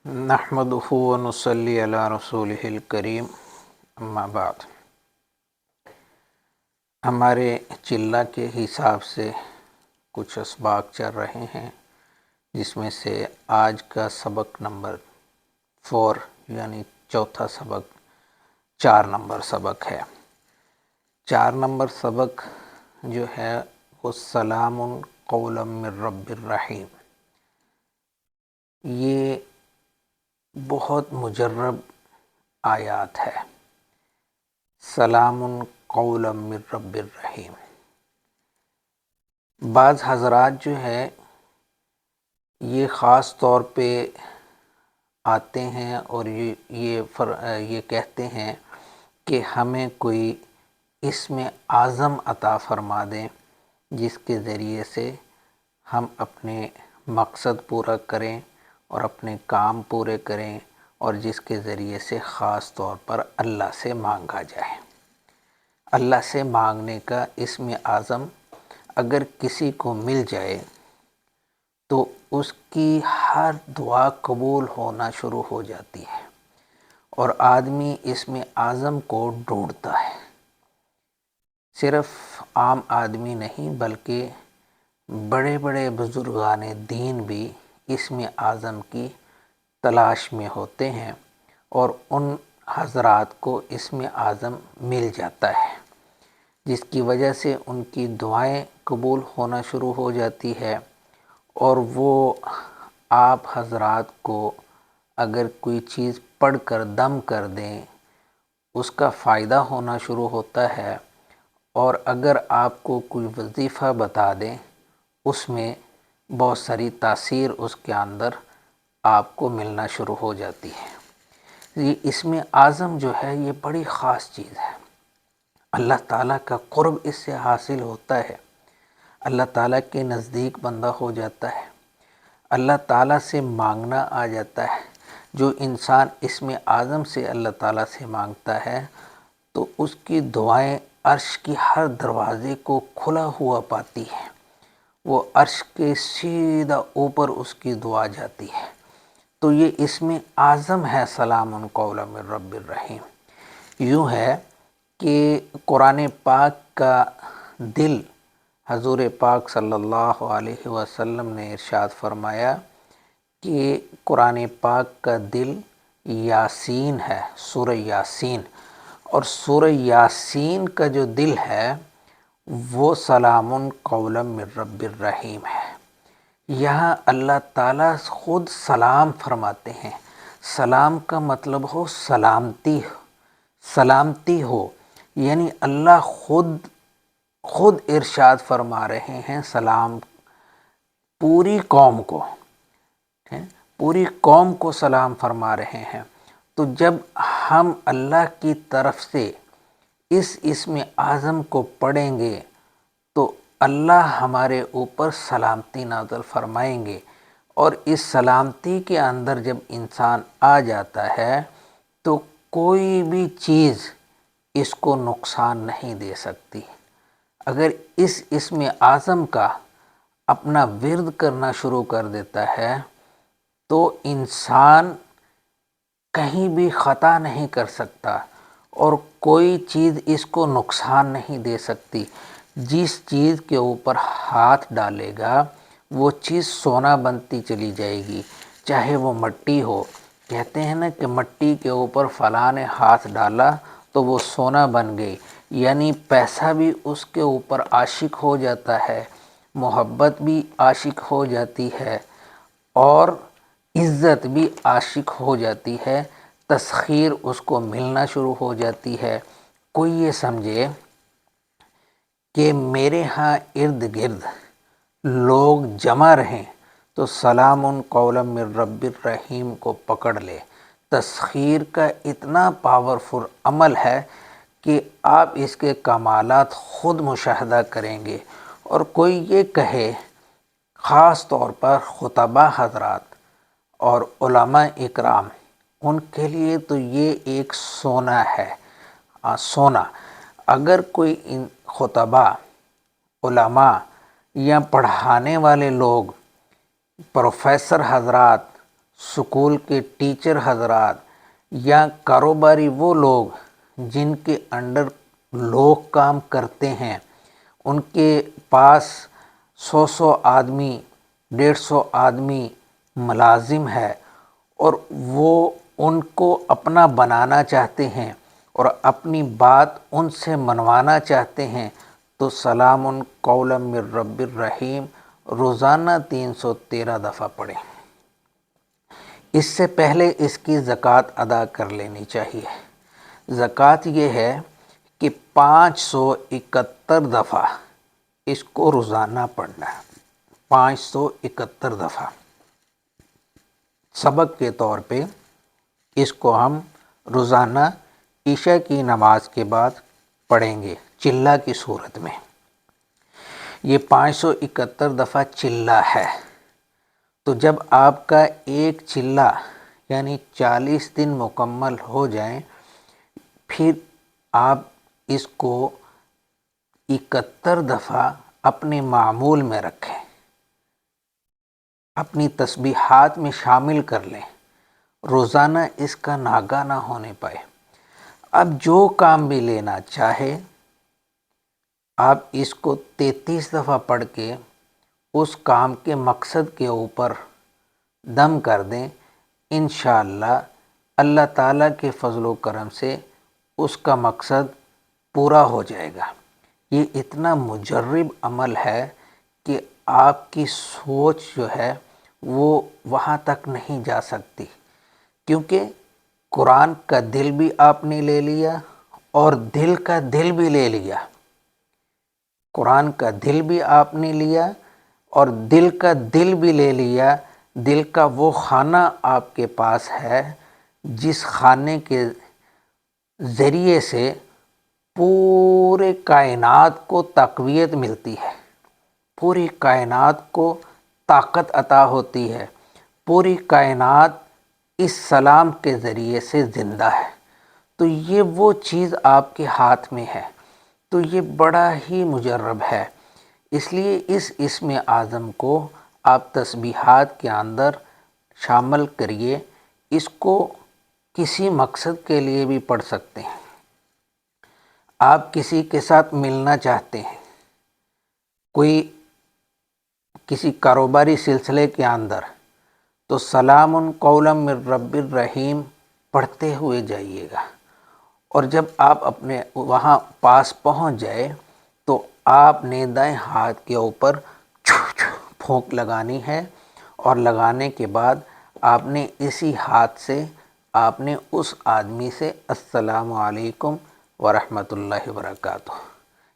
نحمدہ و نصلی علی رسولہ الکریم، اما بعد۔ ہمارے چلہ کے حساب سے کچھ اسباق چل رہے ہیں، جس میں سے آج کا سبق نمبر 4 یعنی چوتھا سبق 4 نمبر سبق ہے۔ 4 نمبر سبق جو ہے وہ سلام قولا من رب الرحیم۔ یہ بہت مجرب آیات ہے، سلام قولا من رب الرحیم۔ بعض حضرات جو ہے یہ خاص طور پہ آتے ہیں اور یہ کہتے ہیں کہ ہمیں کوئی اسم اعظم عطا فرما دیں، جس کے ذریعے سے ہم اپنے مقصد پورا کریں اور اپنے کام پورے کریں، اور جس کے ذریعے سے خاص طور پر اللہ سے مانگا جائے۔ اللہ سے مانگنے کا اسم اعظم اگر کسی کو مل جائے تو اس کی ہر دعا قبول ہونا شروع ہو جاتی ہے، اور آدمی اسم اعظم کو ڈھونڈتا ہے۔ صرف عام آدمی نہیں بلکہ بڑے بڑے بزرگان دین بھی اسم اعظم کی تلاش میں ہوتے ہیں، اور ان حضرات کو اسم اعظم مل جاتا ہے، جس کی وجہ سے ان کی دعائیں قبول ہونا شروع ہو جاتی ہے، اور وہ آپ حضرات کو اگر کوئی چیز پڑھ کر دم کر دیں اس کا فائدہ ہونا شروع ہوتا ہے، اور اگر آپ کو کوئی وظیفہ بتا دیں اس میں بہت ساری تاثیر اس کے اندر آپ کو ملنا شروع ہو جاتی ہے۔ یہ اسم اعظم جو ہے یہ بڑی خاص چیز ہے، اللہ تعالیٰ کا قرب اس سے حاصل ہوتا ہے، اللہ تعالیٰ کے نزدیک بندہ ہو جاتا ہے، اللہ تعالیٰ سے مانگنا آ جاتا ہے۔ جو انسان اسم اعظم سے اللہ تعالیٰ سے مانگتا ہے تو اس کی دعائیں عرش کی ہر دروازے کو کھلا ہوا پاتی ہیں، وہ عرش کے سیدھا اوپر اس کی دعا جاتی ہے۔ تو یہ اسم اعظم ہے سلام قولا من رب الرحیم۔ یوں ہے کہ قرآن پاک کا دل حضور پاک صلی اللہ علیہ وسلم نے ارشاد فرمایا کہ قرآن پاک کا دل یاسین ہے، سورہ یاسین، اور سورہ یاسین کا جو دل ہے وہ سلام قولا من رب الرحیم ہے۔ یہاں اللہ تعالیٰ خود سلام فرماتے ہیں۔ سلام کا مطلب ہو سلامتی ہو، یعنی اللہ خود ارشاد فرما رہے ہیں سلام پوری قوم کو، پوری قوم کو سلام فرما رہے ہیں۔ تو جب ہم اللہ کی طرف سے اس اسم اعظم کو پڑھیں گے تو اللہ ہمارے اوپر سلامتی نازل فرمائیں گے، اور اس سلامتی کے اندر جب انسان آ جاتا ہے تو کوئی بھی چیز اس کو نقصان نہیں دے سکتی۔ اگر اس اسم اعظم کا اپنا ورد کرنا شروع کر دیتا ہے تو انسان کہیں بھی خطا نہیں کر سکتا، اور کوئی چیز اس کو نقصان نہیں دے سکتی۔ جس چیز کے اوپر ہاتھ ڈالے گا وہ چیز سونا بنتی چلی جائے گی، چاہے وہ مٹی ہو۔ کہتے ہیں نا کہ مٹی کے اوپر فلاں نے ہاتھ ڈالا تو وہ سونا بن گئی، یعنی پیسہ بھی اس کے اوپر عاشق ہو جاتا ہے، محبت بھی عاشق ہو جاتی ہے، اور عزت بھی عاشق ہو جاتی ہے، تسخیر اس کو ملنا شروع ہو جاتی ہے۔ کوئی یہ سمجھے کہ میرے ہاں ارد گرد لوگ جمع رہیں تو سلام قولا من رب الرحیم کو پکڑ لے۔ تسخیر کا اتنا پاورفل عمل ہے کہ آپ اس کے کمالات خود مشاہدہ کریں گے۔ اور کوئی یہ کہے، خاص طور پر خطباء حضرات اور علماء اکرام، ان کے لیے تو یہ ایک سونا ہے، سونا۔ اگر کوئی خطباء، علماء یا پڑھانے والے لوگ، پروفیسر حضرات سکول کے ٹیچر حضرات یا کاروباری وہ لوگ جن کے انڈر لوگ کام کرتے ہیں، ان کے پاس 100 آدمی 150 آدمی ملازم ہے اور وہ ان کو اپنا بنانا چاہتے ہیں اور اپنی بات ان سے منوانا چاہتے ہیں، تو سلام قولا من رب الرحیم روزانہ 313 دفعہ پڑھیں۔ اس سے پہلے اس کی زکوٰۃ ادا کر لینی چاہیے۔ زکوٰۃ یہ ہے کہ 571 دفعہ اس کو روزانہ پڑھنا ہے، 571 دفعہ۔ سبق کے طور پہ اس کو ہم روزانہ عشاء کی نماز کے بعد پڑھیں گے چلہ کی صورت میں۔ یہ 571 دفعہ چلہ ہے، تو جب آپ کا ایک چلہ یعنی 40 دن مکمل ہو جائیں، پھر آپ اس کو 71 دفعہ اپنے معمول میں رکھیں، اپنی تسبیحات میں شامل کر لیں، روزانہ اس کا ناگہ نہ ہونے پائے۔ اب جو کام بھی لینا چاہے آپ اس کو 33 دفعہ پڑھ کے اس کام کے مقصد کے اوپر دم کر دیں، انشاءاللہ اللہ تعالیٰ کے فضل و کرم سے اس کا مقصد پورا ہو جائے گا۔ یہ اتنا مجرب عمل ہے کہ آپ کی سوچ جو ہے وہ وہاں تک نہیں جا سکتی، کیونکہ قرآن کا دل بھی آپ نے لے لیا اور دل کا دل بھی لے لیا۔ قرآن کا دل بھی آپ نے لیا اور دل کا دل بھی لے لیا۔ دل کا وہ خانہ آپ کے پاس ہے جس خانے کے ذریعے سے پورے کائنات کو تقویت ملتی ہے، پوری کائنات کو طاقت عطا ہوتی ہے، پوری کائنات اس سلام کے ذریعے سے زندہ ہے۔ تو یہ وہ چیز آپ کے ہاتھ میں ہے، تو یہ بڑا ہی مجرب ہے۔ اس لیے اس اسم اعظم کو آپ تسبیحات کے اندر شامل کریے۔ اس کو کسی مقصد کے لیے بھی پڑھ سکتے ہیں۔ آپ کسی کے ساتھ ملنا چاہتے ہیں، کوئی کسی کاروباری سلسلے کے اندر، تو سلام قولا من رب الرحیم پڑھتے ہوئے جائیے گا، اور جب آپ اپنے وہاں پاس پہنچ جائے تو آپ نے دائیں ہاتھ کے اوپر پھونک لگانی ہے، اور لگانے کے بعد آپ نے اسی ہاتھ سے آپ نے اس آدمی سے السلام علیکم ورحمۃ اللہ وبرکاتہ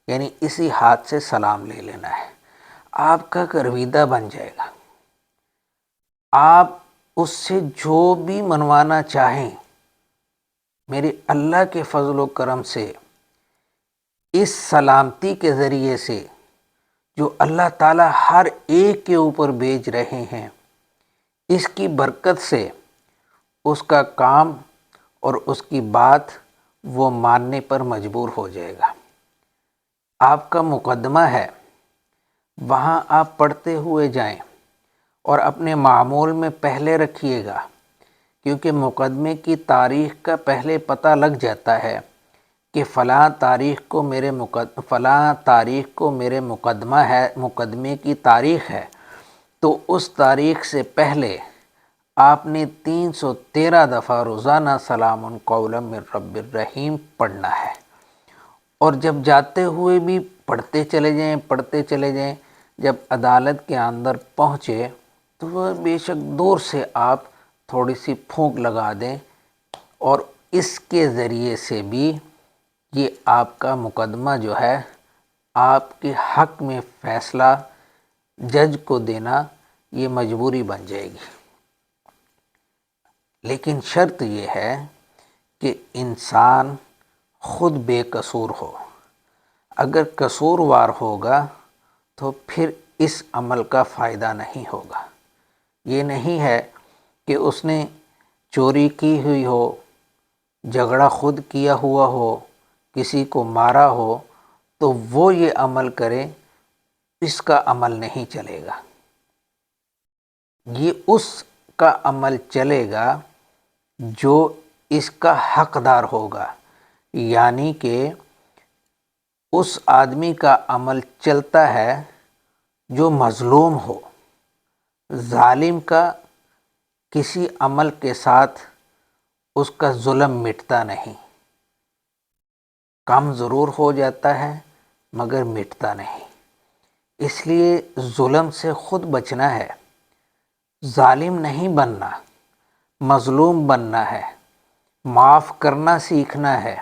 یعنی اسی ہاتھ سے سلام لے لینا ہے۔ آپ کا گرویدہ بن جائے گا۔ آپ اس سے جو بھی منوانا چاہیں، میرے اللہ کے فضل و کرم سے اس سلامتی کے ذریعے سے جو اللہ تعالیٰ ہر ایک کے اوپر بھیج رہے ہیں، اس کی برکت سے اس کا کام اور اس کی بات وہ ماننے پر مجبور ہو جائے گا۔ آپ کا مقدمہ ہے، وہاں آپ پڑھتے ہوئے جائیں اور اپنے معمول میں پہلے رکھیے گا، کیونکہ مقدمے کی تاریخ کا پہلے پتہ لگ جاتا ہے کہ فلاں تاریخ کو میرے مقدمے کی تاریخ ہے، تو اس تاریخ سے پہلے آپ نے 313 دفعہ روزانہ سلام قولا من رب الرحیم پڑھنا ہے، اور جب جاتے ہوئے بھی پڑھتے چلے جائیں۔ جب عدالت کے اندر پہنچے تو وہ بے شک دور سے آپ تھوڑی سی پھونک لگا دیں، اور اس کے ذریعے سے بھی یہ آپ کا مقدمہ جو ہے، آپ کے حق میں فیصلہ جج کو دینا یہ مجبوری بن جائے گی۔ لیکن شرط یہ ہے کہ انسان خود بے قصور ہو۔ اگر قصوروار ہوگا تو پھر اس عمل کا فائدہ نہیں ہوگا۔ یہ نہیں ہے کہ اس نے چوری کی ہوئی ہو، جھگڑا خود کیا ہوا ہو، کسی کو مارا ہو، تو وہ یہ عمل کرے، اس کا عمل نہیں چلے گا۔ یہ اس کا عمل چلے گا جو اس کا حقدار ہوگا، یعنی کہ اس آدمی کا عمل چلتا ہے جو مظلوم ہو۔ ظالم کا کسی عمل کے ساتھ اس کا ظلم مٹتا نہیں، کم ضرور ہو جاتا ہے مگر مٹتا نہیں۔ اس لیے ظلم سے خود بچنا ہے، ظالم نہیں بننا، مظلوم بننا ہے، معاف کرنا سیکھنا ہے،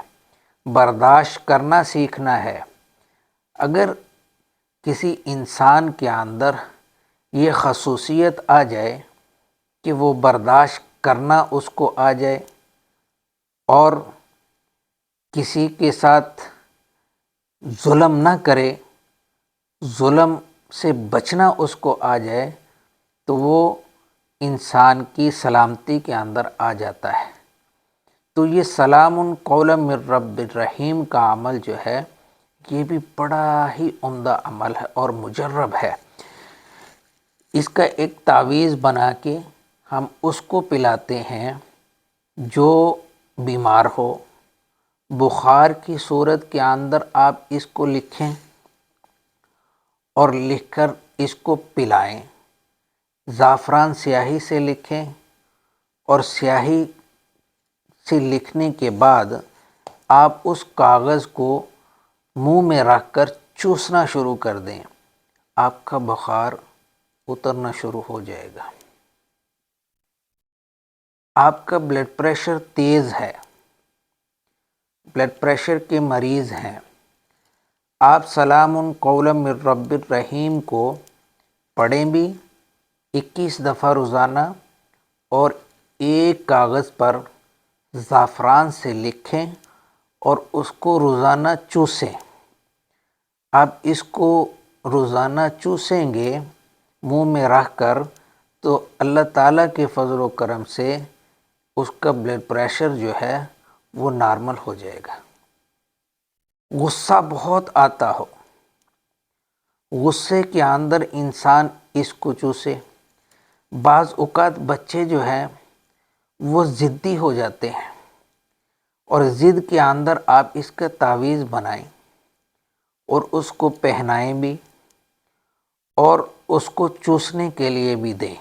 برداشت کرنا سیکھنا ہے۔ اگر کسی انسان کے اندر یہ خصوصیت آ جائے کہ وہ برداشت کرنا اس کو آ جائے اور کسی کے ساتھ ظلم نہ کرے، ظلم سے بچنا اس کو آ جائے، تو وہ انسان کی سلامتی کے اندر آ جاتا ہے۔ تو یہ سلام قولا من رب الرحیم کا عمل جو ہے یہ بھی بڑا ہی عمدہ عمل ہے اور مجرب ہے۔ اس کا ایک تعویذ بنا کے ہم اس کو پلاتے ہیں جو بیمار ہو۔ بخار کی صورت کے اندر آپ اس کو لکھیں اور لکھ کر اس کو پلائیں۔ زعفران سیاہی سے لکھیں اور سیاہی سے لکھنے کے بعد آپ اس کاغذ کو منہ میں رکھ کر چوسنا شروع کر دیں، آپ کا بخار اترنا شروع ہو جائے گا۔ آپ کا بلڈ پریشر تیز ہے، بلڈ پریشر کے مریض ہیں، آپ سلام قولا من رب الرحیم کو پڑھیں بھی 21 دفعہ روزانہ اور ایک کاغذ پر زعفران سے لکھیں اور اس کو روزانہ چوسیں۔ آپ اس کو روزانہ چوسیں گے منہ میں رکھ کر تو اللہ تعالیٰ کے فضل و کرم سے اس کا بلڈ پریشر جو ہے وہ نارمل ہو جائے گا۔ غصہ بہت آتا ہو، غصے کے اندر انسان اس کو چوسے۔ بعض اوقات بچے جو ہیں وہ ضدی ہو جاتے ہیں اور ضد کے اندر آپ اس کا تعویذ بنائیں اور اس کو پہنائیں بھی اور اس کو چوسنے کے لیے بھی دیں،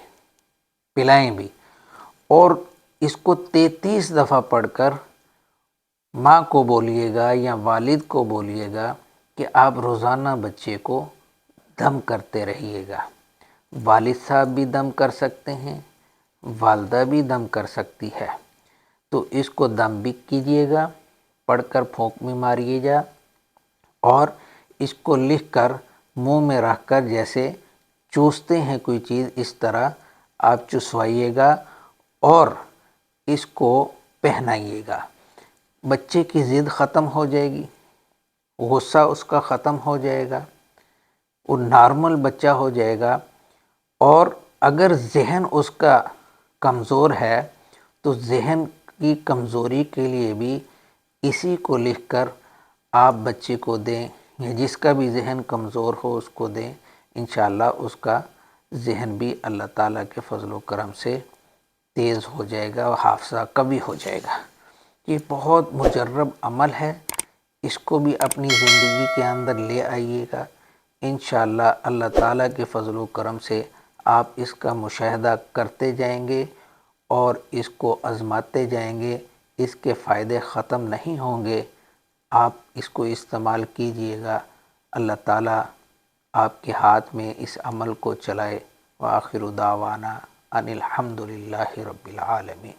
پلائیں بھی، اور اس کو 33 دفعہ پڑھ کر ماں کو بولیے گا یا والد کو بولیے گا کہ آپ روزانہ بچے کو دم کرتے رہیے گا۔ والد صاحب بھی دم کر سکتے ہیں، والدہ بھی دم کر سکتی ہے، تو اس کو دم بھی کیجیے گا، پڑھ کر پھونک بھی ماریے گا اور اس کو لکھ کر منہ میں رکھ کر جیسے چوستے ہیں کوئی چیز اس طرح آپ چسوائیے گا اور اس کو پہنائیے گا۔ بچے کی ضد ختم ہو جائے گی، غصہ اس کا ختم ہو جائے گا، وہ نارمل بچہ ہو جائے گا۔ اور اگر ذہن اس کا کمزور ہے تو ذہن کی کمزوری کے لیے بھی اسی کو لکھ کر آپ بچے کو دیں یا جس کا بھی ذہن کمزور ہو اس کو دیں، انشاءاللہ اس کا ذہن بھی اللہ تعالیٰ کے فضل و کرم سے تیز ہو جائے گا اور حافظہ قوی ہو جائے گا۔ یہ بہت مجرب عمل ہے، اس کو بھی اپنی زندگی کے اندر لے آئیے گا، انشاءاللہ اللہ تعالیٰ کے فضل و کرم سے آپ اس کا مشاہدہ کرتے جائیں گے اور اس کو آزماتے جائیں گے، اس کے فائدے ختم نہیں ہوں گے۔ آپ اس کو استعمال کیجئے گا، اللہ تعالیٰ آپ کے ہاتھ میں اس عمل کو چلائے۔ وآخر دعوانا ان الحمد للہ رب العالمین۔